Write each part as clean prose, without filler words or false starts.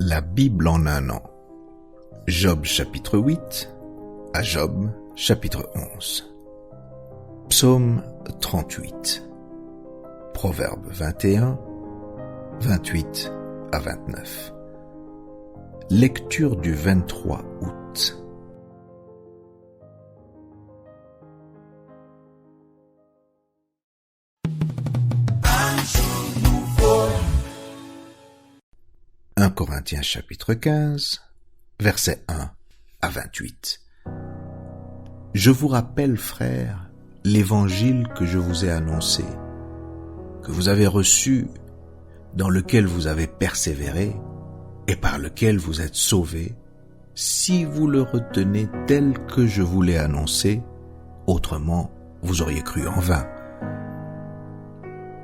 La Bible en un an. Job chapitre 8 à Job chapitre 11. Psaume 38. Proverbe 21, 28 à 29. Lecture du 23 août. Un Corinthiens chapitre 15, versets 1 à 28. Je vous rappelle, frères, l'évangile que je vous ai annoncé, que vous avez reçu, dans lequel vous avez persévéré et par lequel vous êtes sauvés, si vous le retenez tel que je vous l'ai annoncé, autrement vous auriez cru en vain.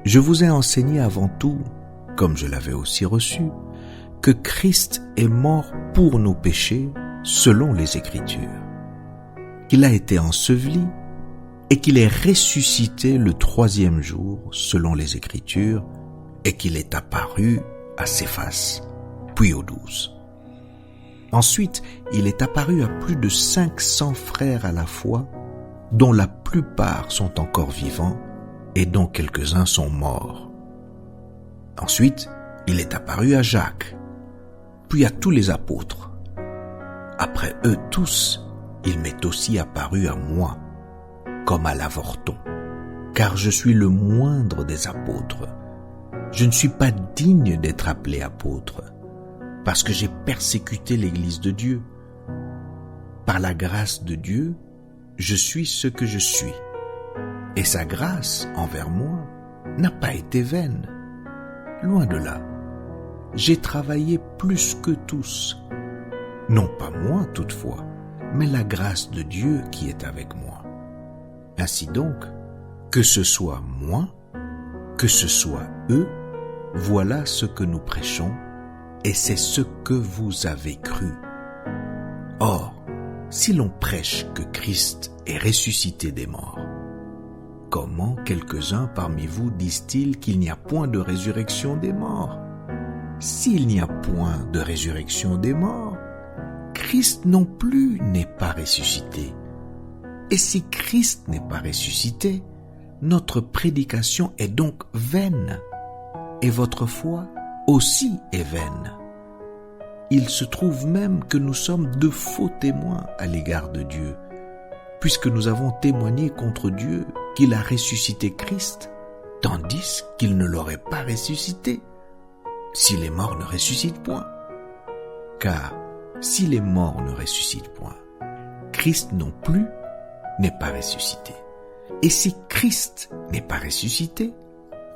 Je vous ai enseigné avant tout, comme je l'avais aussi reçu, que Christ est mort pour nos péchés selon les Écritures, qu'il a été enseveli et qu'il est ressuscité le 3e jour selon les Écritures et qu'il est apparu à Céphas, puis aux 12. Ensuite, il est apparu à plus de 500 frères à la fois, dont la plupart sont encore vivants et dont quelques-uns sont morts. Ensuite, il est apparu à Jacques, puis à tous les apôtres. Après eux tous, il m'est aussi apparu à moi, comme à l'avorton, car je suis le moindre des apôtres. Je ne suis pas digne d'être appelé apôtre, parce que j'ai persécuté l'Église de Dieu. Par la grâce de Dieu, je suis ce que je suis, et sa grâce envers moi n'a pas été vaine. Loin de là. J'ai travaillé plus que tous, non pas moi toutefois, mais la grâce de Dieu qui est avec moi. Ainsi donc, que ce soit moi, que ce soit eux, voilà ce que nous prêchons, et c'est ce que vous avez cru. Or, si l'on prêche que Christ est ressuscité des morts, comment quelques-uns parmi vous disent-ils qu'il n'y a point de résurrection des morts ? S'il n'y a point de résurrection des morts, Christ non plus n'est pas ressuscité. Et si Christ n'est pas ressuscité, notre prédication est donc vaine, et votre foi aussi est vaine. Il se trouve même que nous sommes de faux témoins à l'égard de Dieu, puisque nous avons témoigné contre Dieu qu'il a ressuscité Christ, tandis qu'il ne l'aurait pas ressuscité, si les morts ne ressuscitent point. Car si les morts ne ressuscitent point, Christ non plus n'est pas ressuscité. Et si Christ n'est pas ressuscité,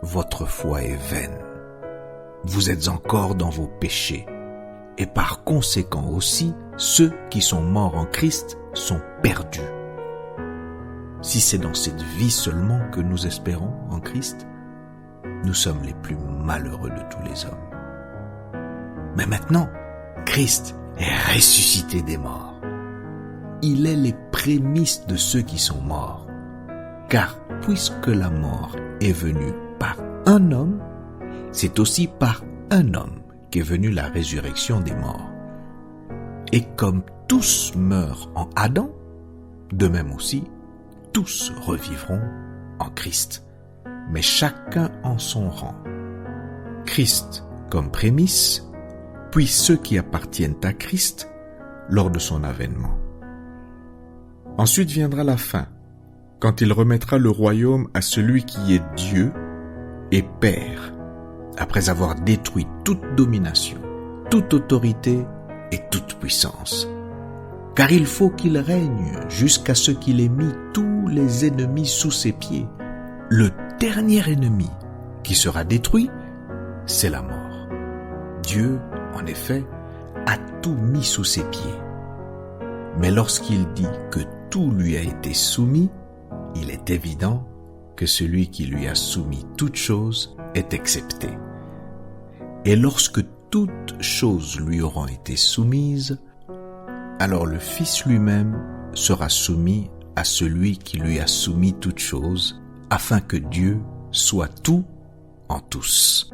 votre foi est vaine. Vous êtes encore dans vos péchés, et par conséquent aussi, ceux qui sont morts en Christ sont perdus. Si c'est dans cette vie seulement que nous espérons en Christ, nous sommes les plus malheureux de tous les hommes. Mais maintenant, Christ est ressuscité des morts. Il est les prémices de ceux qui sont morts. Car puisque la mort est venue par un homme, c'est aussi par un homme qu'est venue la résurrection des morts. Et comme tous meurent en Adam, de même aussi, tous revivront en Christ, mais chacun en son rang. Christ comme prémisse, puis ceux qui appartiennent à Christ lors de son avènement. Ensuite viendra la fin, quand il remettra le royaume à celui qui est Dieu et Père, après avoir détruit toute domination, toute autorité et toute puissance. Car il faut qu'il règne jusqu'à ce qu'il ait mis tous les ennemis sous ses pieds. Le dernier ennemi qui sera détruit, c'est la mort. Dieu, en effet, a tout mis sous ses pieds. Mais lorsqu'il dit que tout lui a été soumis, il est évident que celui qui lui a soumis toute chose est excepté. Et lorsque toutes choses lui auront été soumises, alors le Fils lui-même sera soumis à celui qui lui a soumis toutes choses, afin que Dieu soit tout en tous.